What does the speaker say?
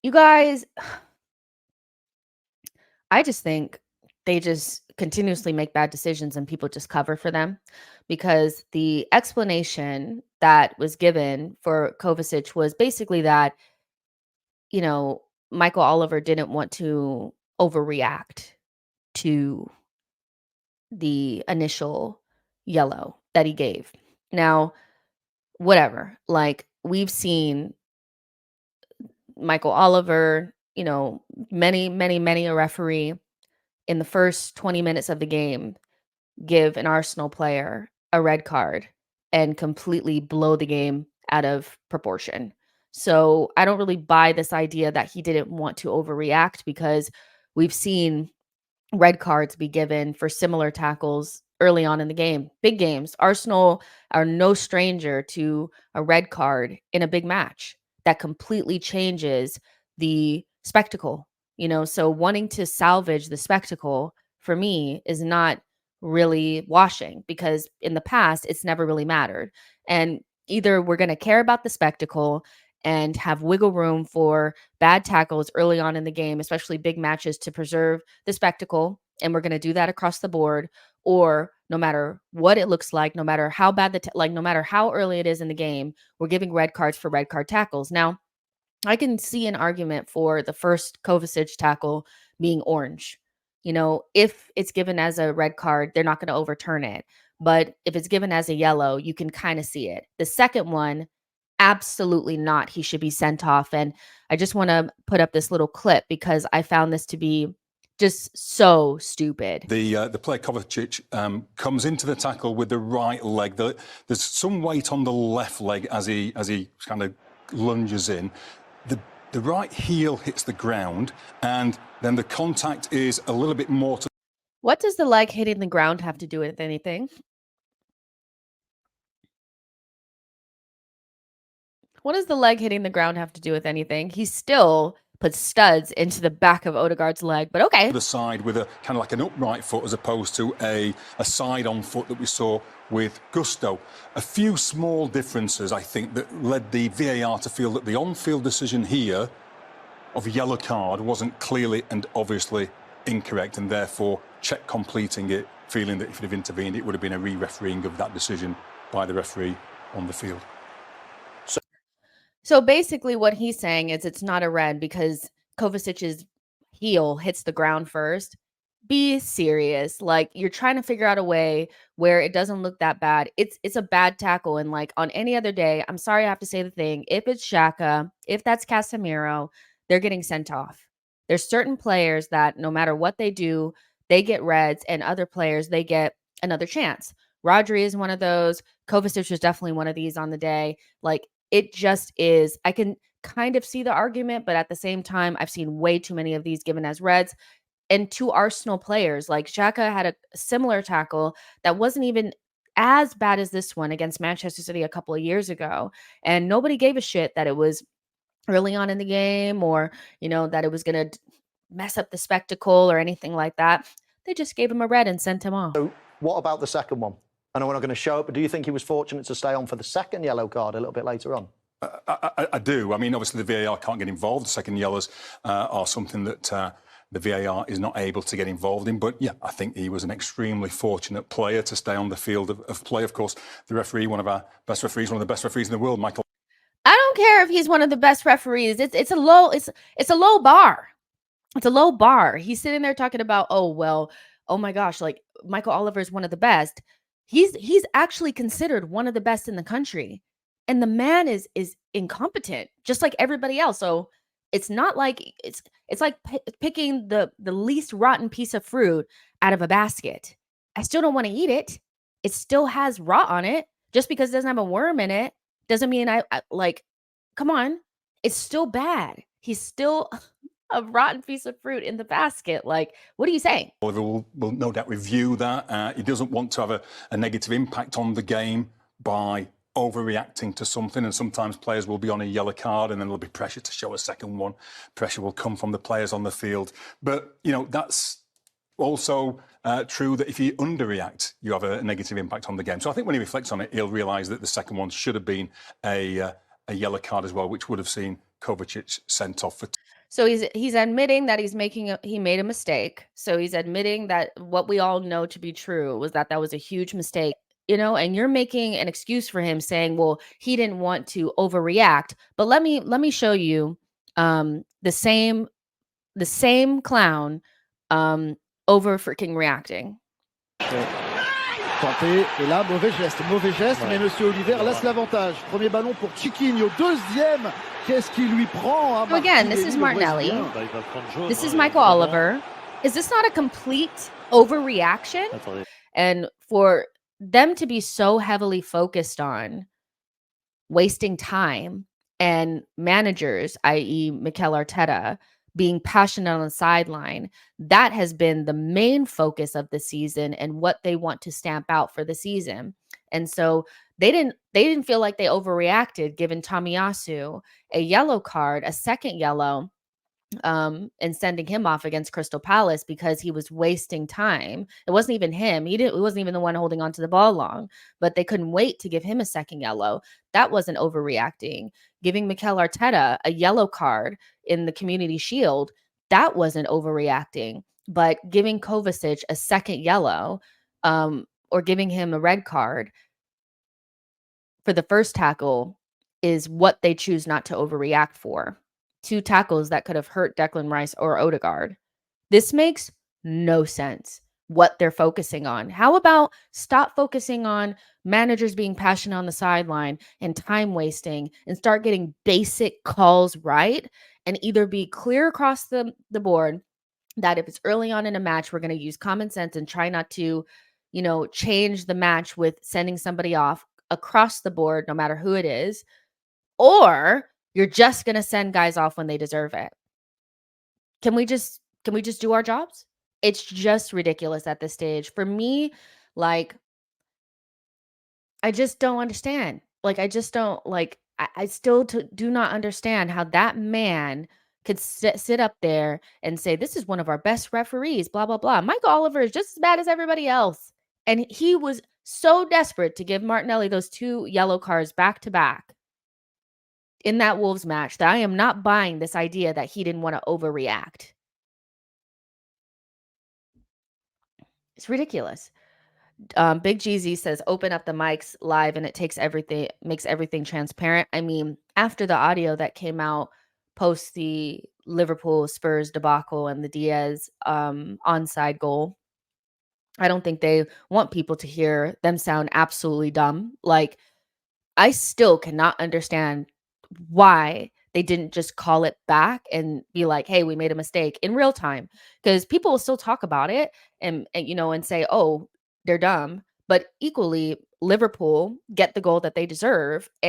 You guys, I just think they just continuously make bad decisions and people just cover for them because the explanation that was given for Kovacic was basically that, you know, Michael Oliver didn't want to overreact to the initial yellow that he gave. Now, whatever, like we've seen Michael Oliver, many a referee in the first 20 minutes of the game give an Arsenal player a red card and completely blow the game out of proportion. So I don't really buy this idea that he didn't want to overreact because we've seen red cards be given for similar tackles early on in the game. Big games. Arsenal are no stranger to a red card in a big match that completely changes the spectacle. So wanting to salvage the spectacle for me is not really washing because in the past it's never really mattered. And either we're going to care about the spectacle and have wiggle room for bad tackles early on in the game, especially big matches, to preserve the spectacle. And we're going to do that across the board. Or no matter what it looks like, no matter how bad no matter how early it is in the game, we're giving red cards for red card tackles. Now, I can see an argument for the first Kovacic tackle being orange. If it's given as a red card, they're not going to overturn it. But if it's given as a yellow, you can kind of see it. The second one, absolutely not. He should be sent off. And I just want to put up this little clip because I found this to be just so stupid. The player Kovacic comes into the tackle with the right leg. There's some weight on the left leg as he kind of lunges in. The right heel hits the ground, and then the contact is a little bit more to... What does the leg hitting the ground have to do with anything? What does the leg hitting the ground have to do with anything? He still puts studs into the back of Odegaard's leg, but okay. The side with a kind of like an upright foot as opposed to a side-on foot that we saw with Gusto. A few small differences, I think, that led the VAR to feel that the on-field decision here of a yellow card wasn't clearly and obviously incorrect, and therefore check completing it, feeling that if it had intervened, it would have been a re-refereeing of that decision by the referee on the field. So basically what he's saying is it's not a red because Kovacic's heel hits the ground first. Be serious. Like, you're trying to figure out a way where it doesn't look that bad. It's a bad tackle. And like on any other day, I'm sorry I have to say the thing. If it's Xhaka, if that's Casemiro, they're getting sent off. There's certain players that no matter what they do, they get reds, and other players, they get another chance. Rodri is one of those. Kovacic was definitely one of these on the day. Like, it just is. I can kind of see the argument, but at the same time, I've seen way too many of these given as reds. And two Arsenal players, like Xhaka had a similar tackle that wasn't even as bad as this one against Manchester City a couple of years ago. And nobody gave a shit that it was early on in the game or, that it was going to mess up the spectacle or anything like that. They just gave him a red and sent him off. So what about the second one? I know we're not going to show it, but do you think he was fortunate to stay on for the second yellow card a little bit later on? I do. I mean, obviously the VAR can't get involved. The second yellows are something that the VAR is not able to get involved in. But yeah, I think he was an extremely fortunate player to stay on the field of play. Of course, the referee, one of our best referees, one of the best referees in the world, Michael. I don't care if he's one of the best referees. It's a low bar. It's a low bar. He's sitting there talking about, oh my gosh, like Michael Oliver is one of the best. He's actually considered one of the best in the country. And the man is incompetent, just like everybody else. So it's not like it's like picking the least rotten piece of fruit out of a basket. I still don't want to eat it. It still has rot on it. Just because it doesn't have a worm in it doesn't mean I like, come on. It's still bad. He's still a rotten piece of fruit in the basket. Like, what are you saying? Oliver will no doubt review that. He doesn't want to have a negative impact on the game by overreacting to something, and sometimes players will be on a yellow card and then there'll be pressure to show a second one. Pressure will come from the players on the field. But, that's also true that if you underreact, you have a negative impact on the game. So I think when he reflects on it, he'll realise that the second one should have been a yellow card as well, which would have seen Kovacic sent off for... So he's admitting that he made a mistake. So he's admitting that what we all know to be true was that was a huge mistake, and you're making an excuse for him saying, well, he didn't want to overreact. But let me show you the same clown over freaking reacting. Tenté, et là, mauvais geste, ouais. Mais Monsieur Oliver laisse l'avantage. Premier ballon pour Chiquinho, deuxième, qu'est-ce qui lui prend? So again, this is Martinelli. This is Michael Oliver. Is this not a complete overreaction? And for them to be so heavily focused on wasting time and managers, i.e. Mikel Arteta, being passionate on the sideline, that has been the main focus of the season and what they want to stamp out for the season. And so they didn't feel like they overreacted, giving Tomiyasu a yellow card, a second yellow, and sending him off against Crystal Palace because he was wasting time. It wasn't even him. He wasn't even the one holding on to the ball long, but they couldn't wait to give him a second yellow. That wasn't overreacting. Giving Mikel Arteta a yellow card in the Community Shield, that wasn't overreacting. But giving Kovacic a second yellow, or giving him a red card for the first tackle is what they choose not to overreact for. 2 tackles that could have hurt Declan Rice or Odegaard. This makes no sense what they're focusing on. How about stop focusing on managers being passionate on the sideline and time wasting and start getting basic calls right and either be clear across the board that if it's early on in a match, we're going to use common sense and try not to, change the match with sending somebody off across the board, no matter who it is, or you're just going to send guys off when they deserve it. Can we just do our jobs? It's just ridiculous at this stage. For me, like, I just don't understand. Like, I just don't, like, I still do not understand how that man could sit up there and say, this is one of our best referees, blah, blah, blah. Michael Oliver is just as bad as everybody else. And he was so desperate to give Martinelli those 2 yellow cards back to back in that Wolves match that I am not buying this idea that he didn't want to overreact. It's ridiculous. Big Jeezy says, open up the mics live and it makes everything transparent. I mean, after the audio that came out post the Liverpool Spurs debacle and the Diaz onside goal, I don't think they want people to hear them sound absolutely dumb. Like, I still cannot understand why they didn't just call it back and be like, hey, we made a mistake in real time, because people will still talk about it and say, oh, they're dumb. But equally, Liverpool get the goal that they deserve.